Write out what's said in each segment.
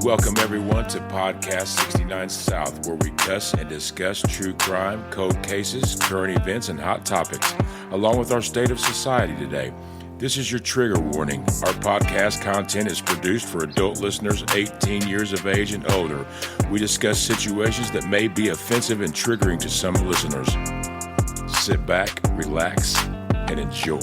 Welcome everyone to Podcast 69 South, where we cuss and discuss true crime, cold cases, current events, and hot topics, along with our state of society today. This is your trigger warning. Our podcast content is produced for adult listeners 18 years of age and older. We discuss situations that may be offensive and triggering to some listeners. Sit back, relax, and enjoy.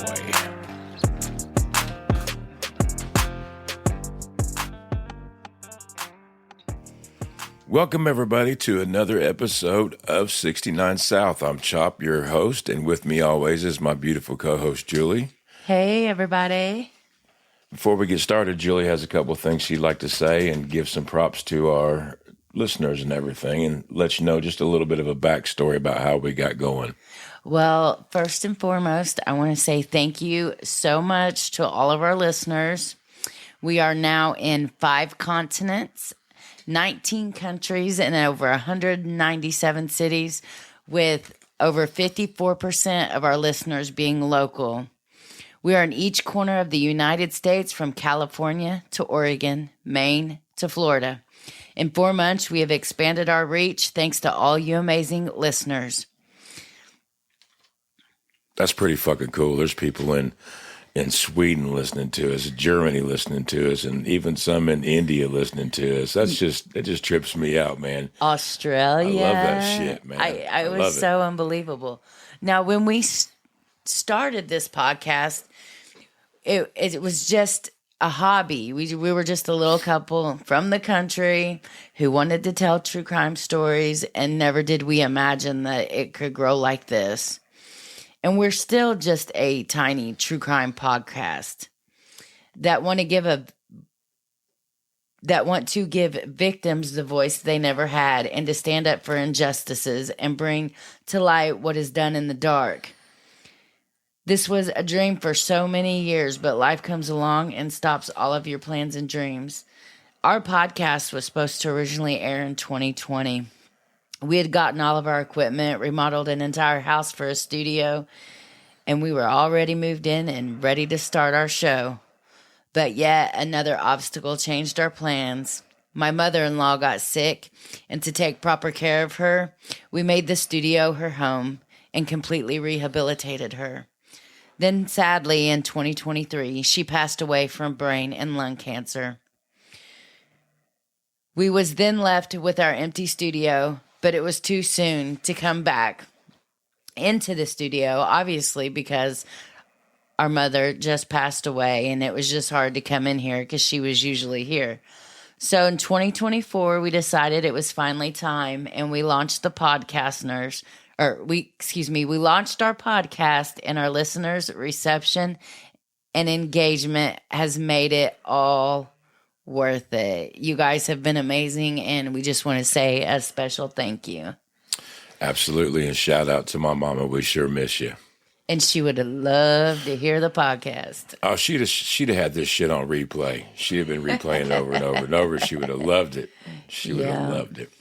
Welcome, everybody, to another episode of 69 South. I'm Chop, your host, and with me always is my beautiful co-host, Julie. Hey, everybody. Before we get started, Julie has a couple of things she'd like to say and give some props to our listeners and everything, and let you know just a little bit of a backstory about how we got going. Well, first and foremost, I want to say thank you so much to all of our listeners. We are now in 5 continents, 19 countries, and over 197 cities, with over 54% of our listeners being local. We are in each corner of the United States, from California to Oregon, Maine to Florida. In 4 months, we have expanded our reach thanks to all you amazing listeners. That's pretty fucking cool. There's people in Sweden listening to us, Germany listening to us, and even some in India listening to us. It just trips me out, man. Australia. I love that shit, man. I was so unbelievable. Now, when we started this podcast, it was just a hobby. We were just a little couple from the country who wanted to tell true crime stories, and never did we imagine that it could grow like this. And we're still just a tiny true crime podcast that want to give victims the voice they never had, and to stand up for injustices and bring to light what is done in the dark. This was a dream for so many years, but life comes along and stops all of your plans and dreams. Our podcast was supposed to originally air in 2020. We had gotten all of our equipment, remodeled an entire house for a studio, and we were already moved in and ready to start our show. But yet another obstacle changed our plans. My mother-in-law got sick, and to take proper care of her, we made the studio her home and completely rehabilitated her. Then, sadly, in 2023, she passed away from brain and lung cancer. We was then left with our empty studio, but it was too soon to come back into the studio, obviously, because our mother just passed away, and it was just hard to come in here because she was usually here. So in 2024, we decided it was finally time, and we launched the podcasters. We launched our podcast, and our listeners' reception and engagement has made it all worth it. You guys have been amazing, and we just want to say a special thank you. Absolutely, and shout out to my mama. We sure miss you. And she would have loved to hear the podcast. Oh, she'd have had this shit on replay. She'd have been replaying it over and over and over. She would have loved it. She would have loved it.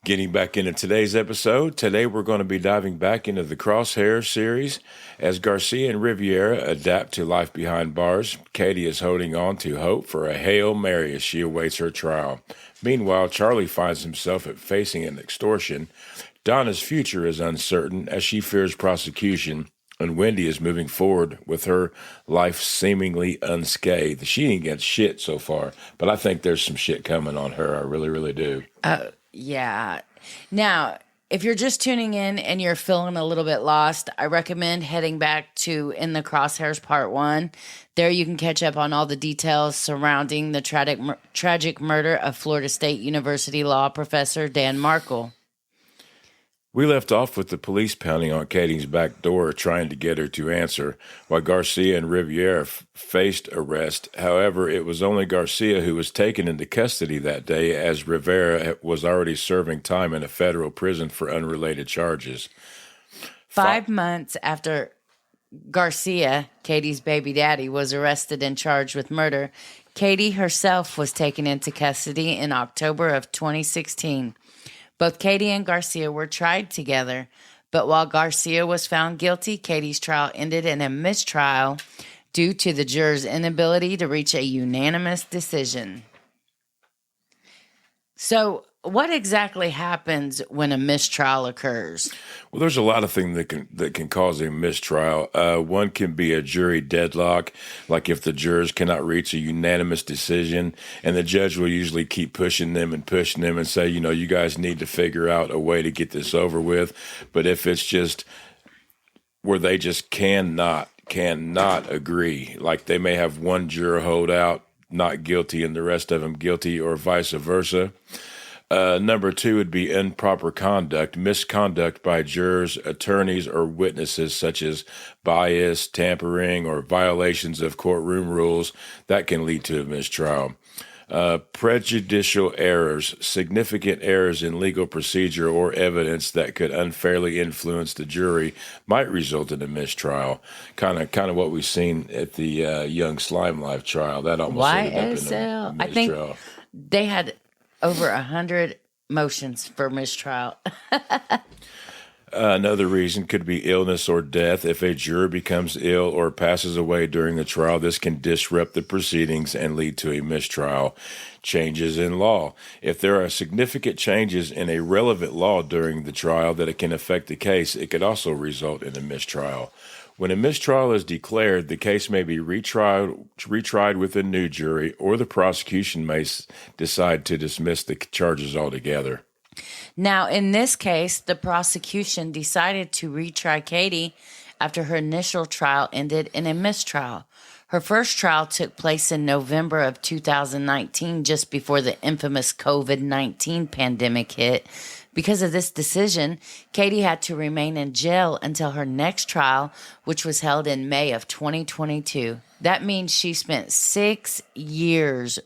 Getting back into today's episode, today we're going to be diving back into the Crosshair series. As Garcia and Riviera adapt to life behind bars, Katie is holding on to hope for a Hail Mary as she awaits her trial. Meanwhile, Charlie finds himself facing an extortion. Donna's future is uncertain as she fears prosecution, and Wendy is moving forward with her life seemingly unscathed. She ain't got shit so far, but I think there's some shit coming on her. I really, really do. Yeah. Now, if you're just tuning in and you're feeling a little bit lost, I recommend heading back to In the Crosshairs Part 1. There you can catch up on all the details surrounding the tragic murder of Florida State University law professor Dan Markel. We left off with the police pounding on Katie's back door, trying to get her to answer, while Garcia and Riviera faced arrest. However, it was only Garcia who was taken into custody that day, as Rivera was already serving time in a federal prison for unrelated charges. 5 months after Garcia, Katie's baby daddy, was arrested and charged with murder, Katie herself was taken into custody in October of 2016. Both Katie and Garcia were tried together, but while Garcia was found guilty, Katie's trial ended in a mistrial due to the jurors' inability to reach a unanimous decision. So, what exactly happens when a mistrial occurs? Well, there's a lot of things that can cause a mistrial. One can be a jury deadlock, like if the jurors cannot reach a unanimous decision, and the judge will usually keep pushing them and say, you guys need to figure out a way to get this over with. But if it's just where they just cannot agree, like they may have one juror hold out not guilty and the rest of them guilty, or vice versa. Number two would be improper conduct, misconduct by jurors, attorneys, or witnesses, such as bias, tampering, or violations of courtroom rules. That can lead to a mistrial. Prejudicial errors, significant errors in legal procedure or evidence that could unfairly influence the jury, might result in a mistrial. Kind of what we've seen at the Young Slime Life trial. That almost ended up in a YSL. I mistrial. think they had over 100 motions for mistrial. Another reason could be illness or death. If a juror becomes ill or passes away during the trial, this can disrupt the proceedings and lead to a mistrial. Changes in law. If there are significant changes in a relevant law during the trial that it can affect the case, it could also result in a mistrial. When a mistrial is declared, the case may be retried with a new jury, or the prosecution may decide to dismiss the charges altogether. Now, in this case, the prosecution decided to retry Katie after her initial trial ended in a mistrial. Her first trial took place in November of 2019, just before the infamous COVID-19 pandemic hit. Because of this decision, Katie had to remain in jail until her next trial, which was held in May of 2022. That means she spent 6 years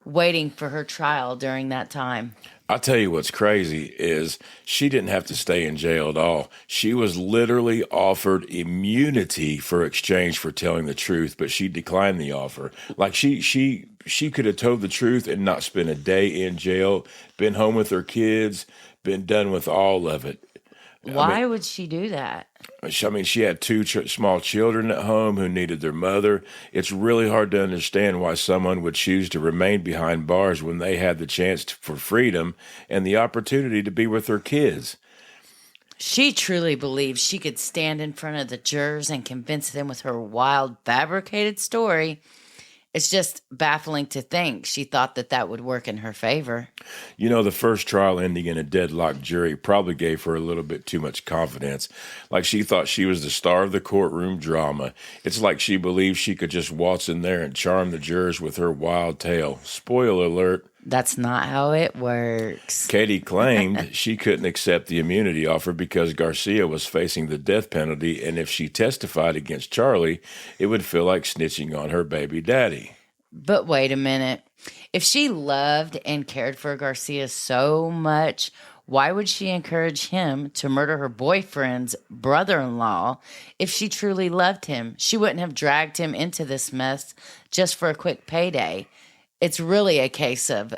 waiting for her trial during that time. I'll tell you what's crazy is she didn't have to stay in jail at all. She was literally offered immunity for exchange for telling the truth, but she declined the offer. Like she could have told the truth and not spent a day in jail, been home with her kids, been done with all of it. Why would she do that? She had two small children at home who needed their mother. It's really hard to understand why someone would choose to remain behind bars when they had the chance for freedom and the opportunity to be with their kids. She truly believed she could stand in front of the jurors and convince them with her wild, fabricated story. It's just baffling to think she thought that would work in her favor. The first trial ending in a deadlocked jury probably gave her a little bit too much confidence. Like she thought she was the star of the courtroom drama. It's like she believed she could just waltz in there and charm the jurors with her wild tale. Spoiler alert. That's not how it works. Katie claimed she couldn't accept the immunity offer because Garcia was facing the death penalty, and if she testified against Charlie, it would feel like snitching on her baby daddy. But wait a minute. If she loved and cared for Garcia so much, why would she encourage him to murder her boyfriend's brother-in-law? If she truly loved him, she wouldn't have dragged him into this mess just for a quick payday. It's really a case of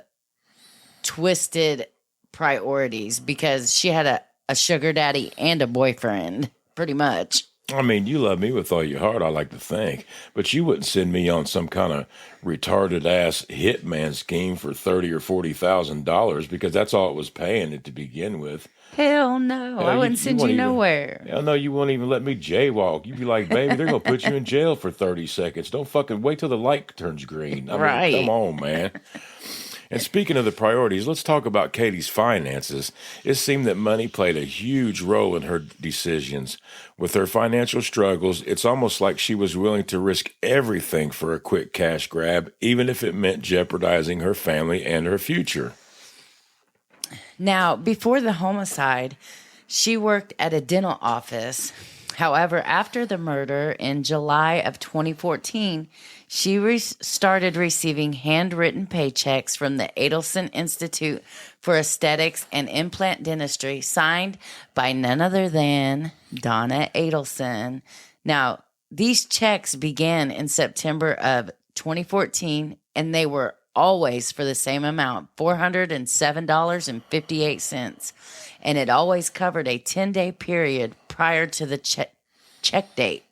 twisted priorities because she had a sugar daddy and a boyfriend, pretty much. I mean, you love me with all your heart, I like to think, but you wouldn't send me on some kind of retarded ass hitman scheme for $30,000 or $40,000 because that's all it was paying it to begin with. Hell no, I wouldn't send you nowhere. Hell no, you won't even let me jaywalk. You'd be like, baby, they're going to put you in jail for 30 seconds. Don't fucking wait till the light turns green. I mean, come on, man. And speaking of the priorities, let's talk about Katie's finances. It seemed that money played a huge role in her decisions. With her financial struggles, it's almost like she was willing to risk everything for a quick cash grab, even if it meant jeopardizing her family and her future. Now, before the homicide, she worked at a dental office. However, after the murder in July of 2014, she started receiving handwritten paychecks from the Adelson Institute for Aesthetics and Implant Dentistry, signed by none other than Donna Adelson. Now, these checks began in September of 2014, and they were always for the same amount, $407.58. And it always covered a 10-day period prior to the check date.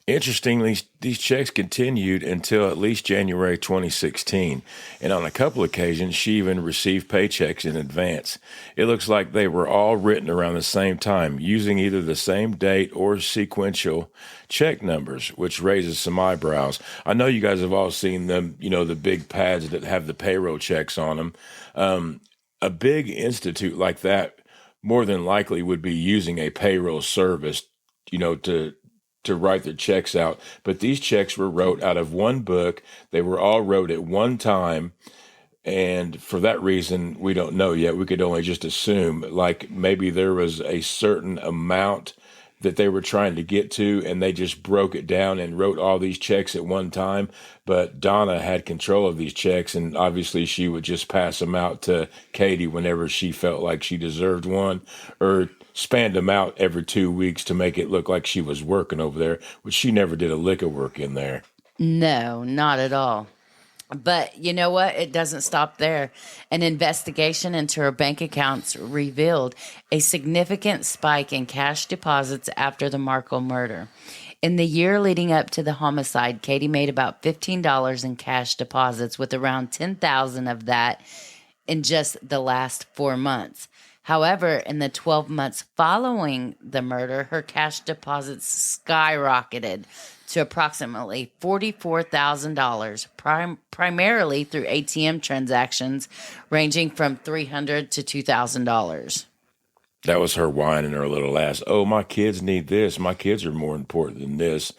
Interestingly, these checks continued until at least January 2016, and on a couple occasions, she even received paychecks in advance. It looks like they were all written around the same time, using either the same date or sequential check numbers, which raises some eyebrows. I know you guys have all seen them, the big pads that have the payroll checks on them. A big institute like that more than likely would be using a payroll service, to write their checks out. But these checks were wrote out of one book. They were all wrote at one time. And for that reason, we don't know yet. We could only just assume, like maybe there was a certain amount that they were trying to get to, and they just broke it down and wrote all these checks at one time. But Donna had control of these checks, and obviously she would just pass them out to Katie whenever she felt like she deserved one, or spanned them out every 2 weeks to make it look like she was working over there, which she never did a lick of work in there. No, not at all. But you know what? It doesn't stop there. An investigation into her bank accounts revealed a significant spike in cash deposits after the Markel murder. In the year leading up to the homicide, Katie made about $15 in cash deposits, with around $10,000 of that in just the last 4 months. However, in the 12 months following the murder, her cash deposits skyrocketed to approximately $44,000, primarily through ATM transactions ranging from $300 to $2,000. That was her whining her little ass. Oh, my kids need this. My kids are more important than this,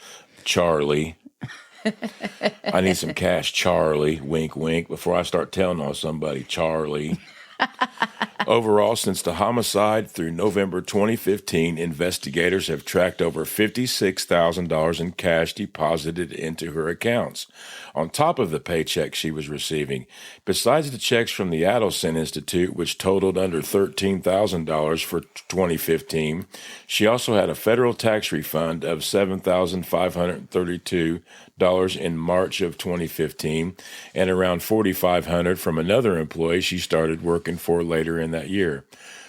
Charlie. I need some cash, Charlie. Wink, wink. Before I start telling on somebody, Charlie. Overall, since the homicide through November 2015, investigators have tracked over $56,000 in cash deposited into her accounts, on top of the paycheck she was receiving. Besides the checks from the Adelson Institute, which totaled under $13,000 for 2015, she also had a federal tax refund of $7,532 in March of 2015, and around $4,500 from another employee she started working for later in that year.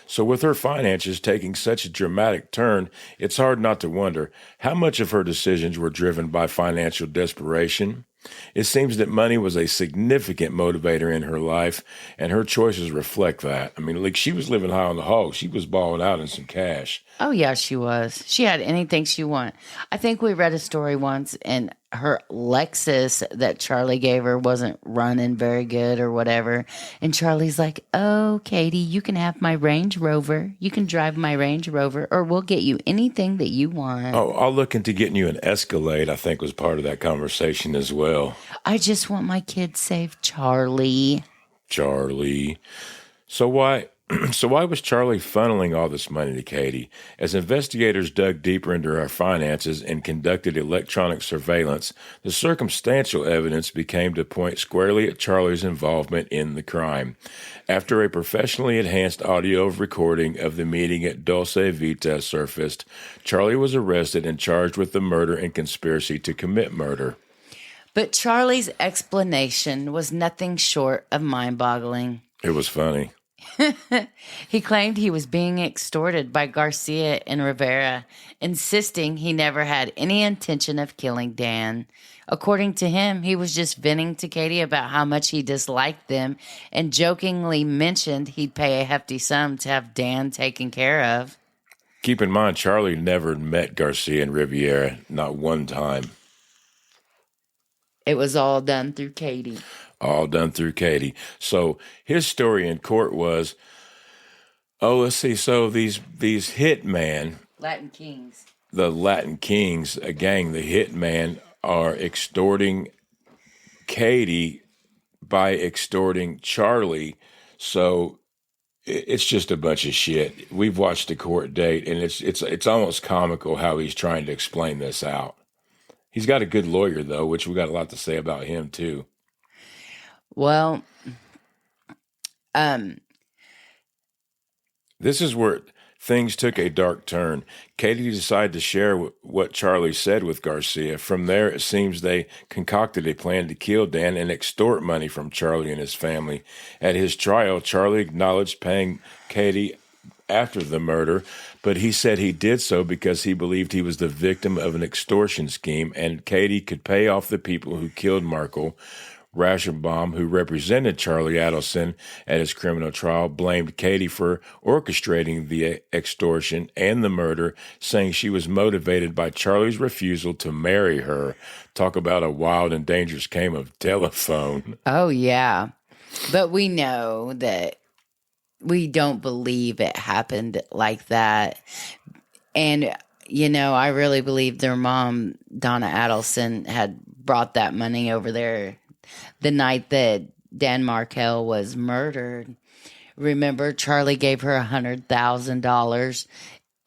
So with her finances taking such a dramatic turn, it's hard not to wonder how much of her decisions were driven by financial desperation. It seems that money was a significant motivator in her life, and her choices reflect that. I mean, like, she was living high on the hog. She was balling out in some cash. Oh, yeah, she was. She had anything she wanted. I think we read a story once, and her Lexus that Charlie gave her wasn't running very good or whatever. And Charlie's like, oh, Katie, you can have my Range Rover. You can drive my Range Rover, or we'll get you anything that you want. Oh, I'll look into getting you an Escalade, I think was part of that conversation as well. I just want my kids safe, Charlie. Charlie. So why was Charlie funneling all this money to Katie? As investigators dug deeper into her finances and conducted electronic surveillance, the circumstantial evidence became to point squarely at Charlie's involvement in the crime. After a professionally enhanced audio recording of the meeting at Dulce Vita surfaced, Charlie was arrested and charged with the murder and conspiracy to commit murder. But Charlie's explanation was nothing short of mind-boggling. It was funny. He claimed he was being extorted by Garcia and Rivera, insisting he never had any intention of killing Dan. According to him, he was just venting to Katie about how much he disliked them and jokingly mentioned he'd pay a hefty sum to have Dan taken care of. Keep in mind, Charlie never met Garcia and Rivera, not one time. It was all done through Katie. All done through Katie. So his story in court was, let's see. So these hitmen, Latin Kings, the Latin Kings, a gang, the hitman, are extorting Katie by extorting Charlie. So it's just a bunch of shit. We've watched the court date, and it's almost comical how he's trying to explain this out. He's got a good lawyer, though, which we got a lot to say about him, too. Well, this is where things took a dark turn. Katie decided to share what Charlie said with Garcia. From there, it seems they concocted a plan to kill Dan and extort money from Charlie and his family. At his trial, Charlie acknowledged paying Katie after the murder, but he said he did so because he believed he was the victim of an extortion scheme and Katie could pay off the people who killed Markel. Rashenbaum, who represented Charlie Adelson at his criminal trial, blamed Katie for orchestrating the extortion and the murder, saying she was motivated by Charlie's refusal to marry her. Talk about a wild and dangerous game of telephone. Oh, yeah. But we know that we don't believe it happened like that. And, I really believe their mom, Donna Adelson, had brought that money over there the night that Dan Markel was murdered. Remember, Charlie gave her $100,000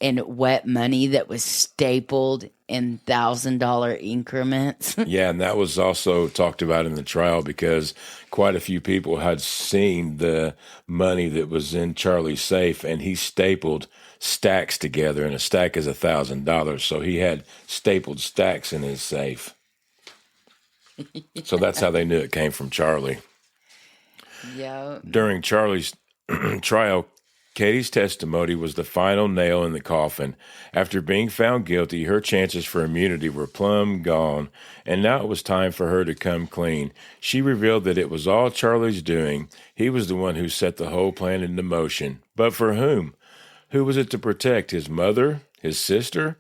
in wet money that was stapled in $1,000 increments. Yeah, and that was also talked about in the trial because quite a few people had seen the money that was in Charlie's safe, and he stapled stacks together, and a stack is $1,000. So he had stapled stacks in his safe. So that's how they knew it came from Charlie. Yeah. During Charlie's trial, Katie's testimony was the final nail in the coffin. After being found guilty, her chances for immunity were plumb gone, and now it was time for her to come clean. She revealed that it was all Charlie's doing. He was the one who set the whole plan into motion. But for whom? Who was it to protect? His mother? His sister?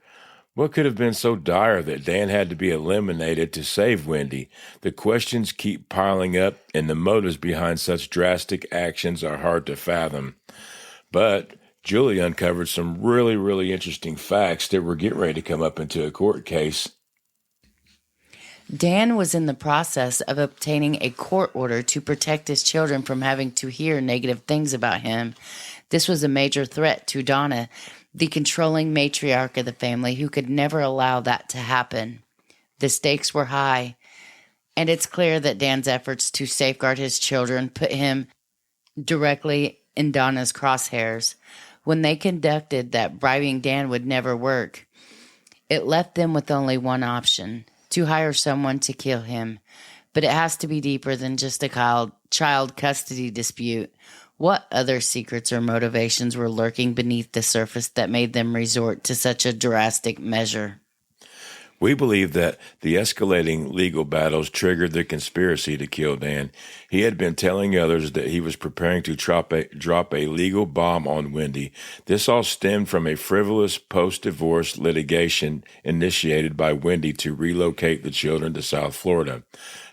What could have been so dire that Dan had to be eliminated to save Wendy? The questions keep piling up, and the motives behind such drastic actions are hard to fathom. But Julie uncovered some really, really interesting facts that were getting ready to come up into a court case. Dan was in the process of obtaining a court order to protect his children from having to hear negative things about him. This was a major threat to Donna, the controlling matriarch of the family, who could never allow that to happen. The stakes were high, and it's clear that Dan's efforts to safeguard his children put him directly in Donna's crosshairs. When they conducted that bribing Dan would never work, it left them with only one option: to hire someone to kill him. But it has to be deeper than just a child custody dispute. What other secrets or motivations were lurking beneath the surface that made them resort to such a drastic measure? We believe that the escalating legal battles triggered the conspiracy to kill Dan. He had been telling others that he was preparing to drop a legal bomb on Wendy. This all stemmed from a frivolous post-divorce litigation initiated by Wendy to relocate the children to South Florida.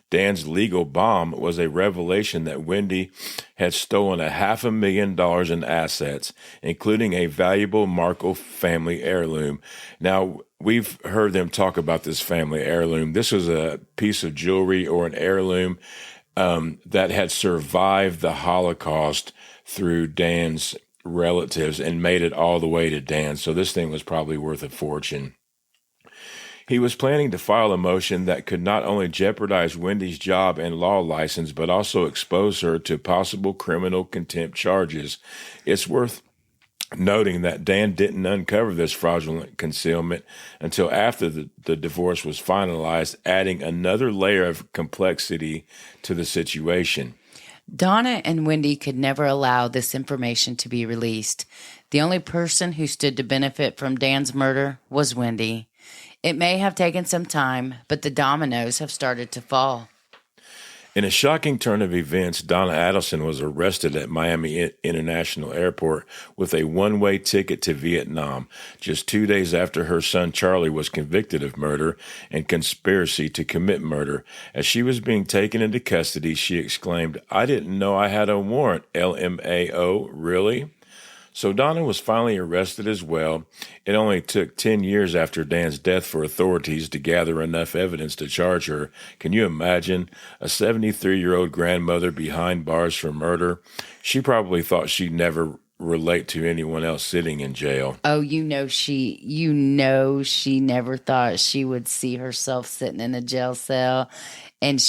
Dan's legal bomb was a revelation that Wendy had stolen $500,000 in assets, including a valuable Markel family heirloom. Now, we've heard them talk about this family heirloom. This was a piece of jewelry or an heirloom that had survived the Holocaust through Dan's relatives and made it all the way to Dan. So this thing was probably worth a fortune. He was planning to file a motion that could not only jeopardize Wendy's job and law license, but also expose her to possible criminal contempt charges. It's worth noting that Dan didn't uncover this fraudulent concealment until after the divorce was finalized, adding another layer of complexity to the situation. Donna and Wendy could never allow this information to be released. The only person who stood to benefit from Dan's murder was Wendy. It may have taken some time, but the dominoes have started to fall. In a shocking turn of events, Donna Adelson was arrested at Miami International Airport with a one-way ticket to Vietnam, just 2 days after her son Charlie was convicted of murder and conspiracy to commit murder. As she was being taken into custody, she exclaimed, "I didn't know I had a warrant, LMAO, really?" So Donna was finally arrested as well. It only took 10 years after Dan's death for authorities to gather enough evidence to charge her. Can you imagine a 73-year-old grandmother behind bars for murder? She probably thought she'd never relate to anyone else sitting in jail. Oh, she never thought she would see herself sitting in a jail cell. And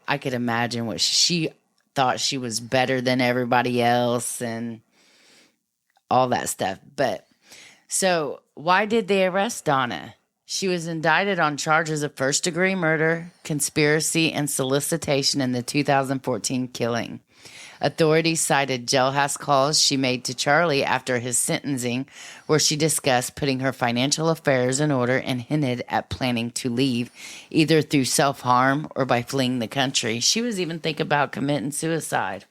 I could imagine what she thought she was better than everybody else and all that stuff. But so why did they arrest Donna? She was indicted on charges of first-degree murder, conspiracy, and solicitation in the 2014 killing Authorities cited jailhouse calls she made to Charlie after his sentencing, where she discussed putting her financial affairs in order and hinted at planning to leave, either through self-harm or by fleeing the country. She was even thinking about committing suicide.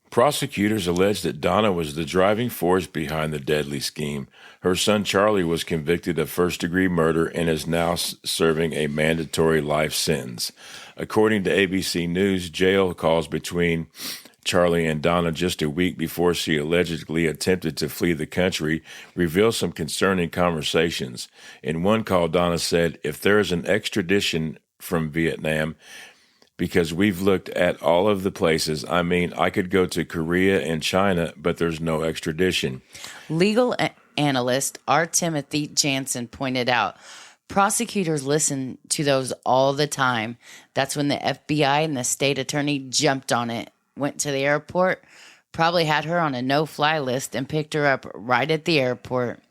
Prosecutors alleged that Donna was the driving force behind the deadly scheme. Her son Charlie was convicted of first-degree murder and is now serving a mandatory life sentence. According to ABC News, jail calls between Charlie and Donna just a week before she allegedly attempted to flee the country reveal some concerning conversations. In one call, Donna said, "If there is an extradition from Vietnam, because we've looked at all of the places. I mean, I could go to Korea and China, but there's no extradition." Legal analyst R. Timothy Jansen pointed out, prosecutors listen to those all the time. That's when the FBI and the state attorney jumped on it, went to the airport, probably had her on a no-fly list and picked her up right at the airport.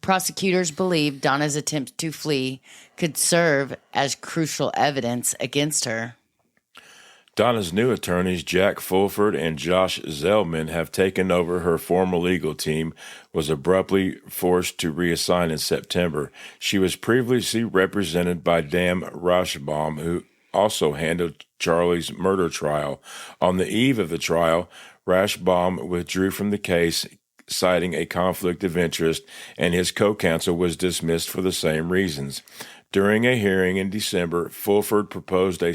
Prosecutors believe Donna's attempt to flee could serve as crucial evidence against her. Donna's new attorneys, Jack Fulford and Josh Zellman, have taken over. Her former legal team was abruptly forced to reassign in September. She was previously represented by Dan Markel, who also handled Charlie's murder trial. On the eve of the trial, Markel withdrew from the case, citing a conflict of interest, and his co-counsel was dismissed for the same reasons. During a hearing in December, Fulford proposed a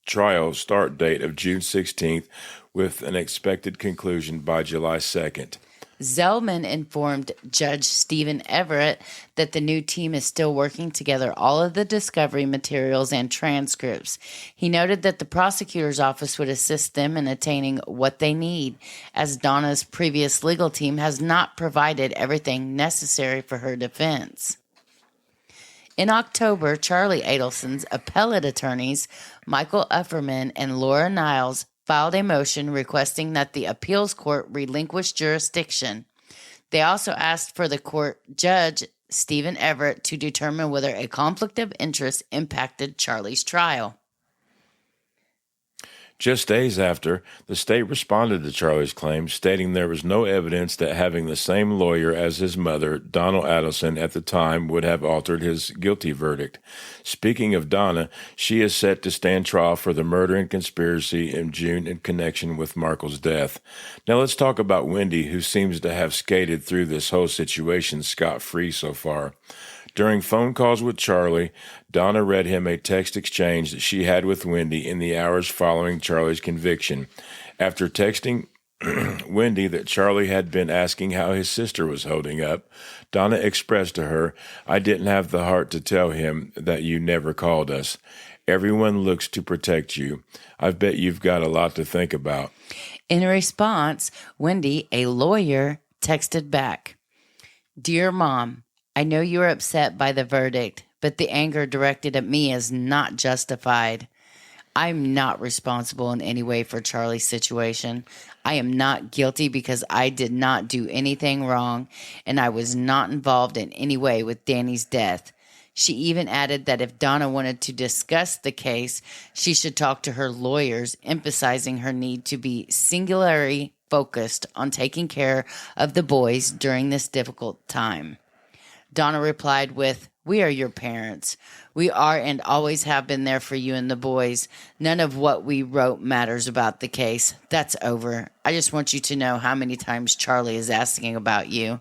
trial start date of June 16th with an expected conclusion by July 2nd. Zellman informed Judge Stephen Everett that the new team is still working together all of the discovery materials and transcripts. He noted that the prosecutor's office would assist them in attaining what they need, as Donna's previous legal team has not provided everything necessary for her defense. In October, Charlie Adelson's appellate attorneys, Michael Ufferman and Laura Niles, filed a motion requesting that the appeals court relinquish jurisdiction. They also asked for the court judge, Stephen Everett, to determine whether a conflict of interest impacted Charlie's trial. Just days after, the state responded to Charlie's claims, stating there was no evidence that having the same lawyer as his mother, Donna Adelson, at the time would have altered his guilty verdict. Speaking of Donna, she is set to stand trial for the murder and conspiracy in June in connection with Markel's death. Now let's talk about Wendy, who seems to have skated through this whole situation scot-free so far. During phone calls with Charlie, Donna read him a text exchange that she had with Wendy in the hours following Charlie's conviction. After texting Wendy that Charlie had been asking how his sister was holding up, Donna expressed to her, "I didn't have the heart to tell him that you never called us. Everyone looks to protect you. I bet you've got a lot to think about." In response, Wendy, a lawyer, texted back, "Dear Mom, I know you are upset by the verdict, but the anger directed at me is not justified. I'm not responsible in any way for Charlie's situation. I am not guilty because I did not do anything wrong, and I was not involved in any way with Danny's death." She even added that if Donna wanted to discuss the case, she should talk to her lawyers, emphasizing her need to be singularly focused on taking care of the boys during this difficult time. Donna replied with, "We are your parents. We are and always have been there for you and the boys. None of what we wrote matters about the case. That's over. I just want you to know how many times Charlie is asking about you."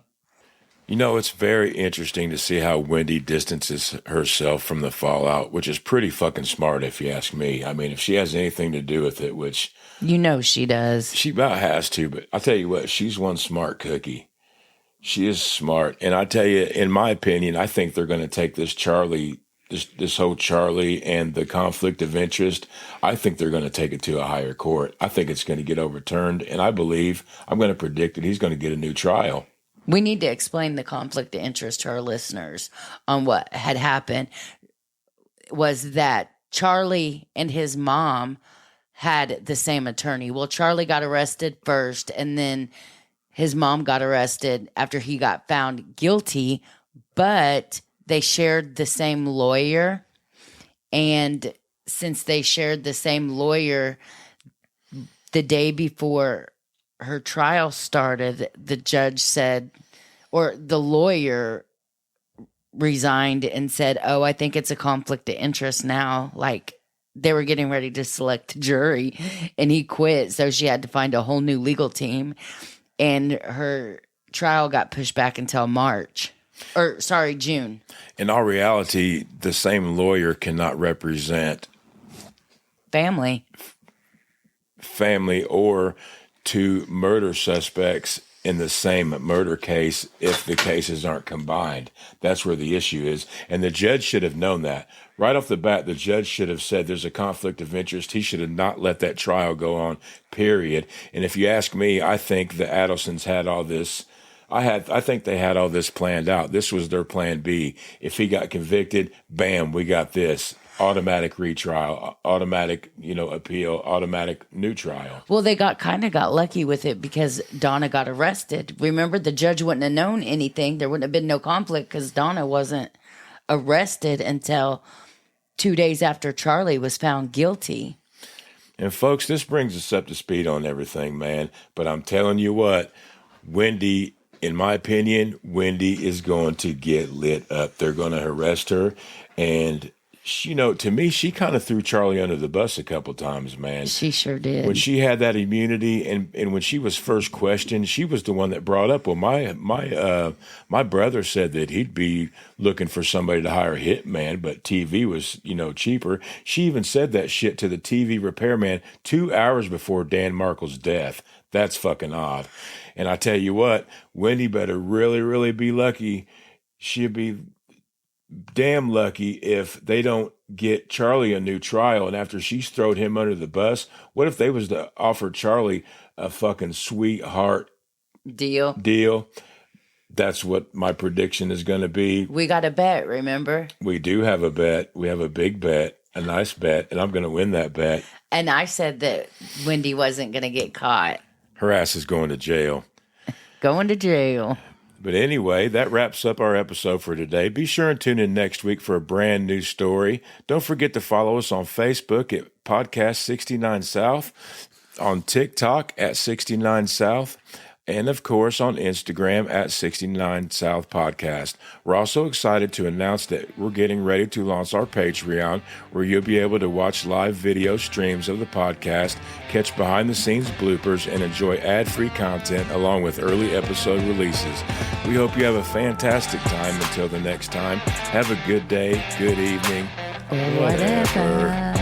You know, it's very interesting to see how Wendy distances herself from the fallout, which is pretty fucking smart if you ask me. I mean, if she has anything to do with it, which... You know she does. She about has to, but I'll tell you what, she's one smart cookie. She is smart. And I tell you, in my opinion, I think they're going to take this Charlie, this whole Charlie and the conflict of interest, I think they're going to take it to a higher court. I think it's going to get overturned. And I believe, I'm going to predict that he's going to get a new trial. We need to explain the conflict of interest to our listeners on what had happened. Was that Charlie and his mom had the same attorney. Well, Charlie got arrested first, and then his mom got arrested after he got found guilty, but they shared the same lawyer. And since they shared the same lawyer, the day before her trial started, the judge said, or the lawyer resigned and said, "Oh, I think it's a conflict of interest now." Like they were getting ready to select a jury, and he quit. So she had to find a whole new legal team, and her trial got pushed back until June. In all reality, the same lawyer cannot represent family or two murder suspects in the same murder case if the cases aren't combined. That's where the issue is. And the judge should have known that. Right off the bat, the judge should have said there's a conflict of interest. He should have not let that trial go on, period. And if you ask me, I think the Adelsons had all this. I think they had all this planned out. This was their plan B. If he got convicted, bam, we got this. Automatic retrial, automatic, appeal, automatic new trial. Well, they got lucky with it because Donna got arrested. Remember, the judge wouldn't have known anything. There wouldn't have been no conflict because Donna wasn't arrested until 2 days after Charlie was found guilty. And folks, this brings us up to speed on everything, man. But I'm telling you what, Wendy, in my opinion, Wendy is going to get lit up. They're going to arrest her. And to me, she kind of threw Charlie under the bus a couple times, man. She sure did. When she had that immunity and when she was first questioned, she was the one that brought up, well, my brother said that he'd be looking for somebody to hire a hitman, but TV was, cheaper. She even said that shit to the TV repairman 2 hours before Dan Markel's death. That's fucking odd. And I tell you what, Wendy better really, really be lucky. She'll be damn lucky if they don't get Charlie a new trial. And after she's thrown him under the bus, what if they was to offer Charlie a fucking sweetheart deal? That's what my prediction is going to be. We got a bet, remember? We do have a bet. We have a big bet, a nice bet, and I'm going to win that bet. And I said that Wendy wasn't going to get caught. Her ass is going to jail. Going to jail. But anyway, that wraps up our episode for today. Be sure and tune in next week for a brand new story. Don't forget to follow us on Facebook at Podcast 69 South, on TikTok at 69 South, and of course on Instagram at 69 South Podcast. We're also excited to announce that we're getting ready to launch our Patreon, where you'll be able to watch live video streams of the podcast, catch behind the scenes bloopers, and enjoy ad-free content along with early episode releases. We hope you have a fantastic time. Until the next time, have a good day, good evening, or whatever.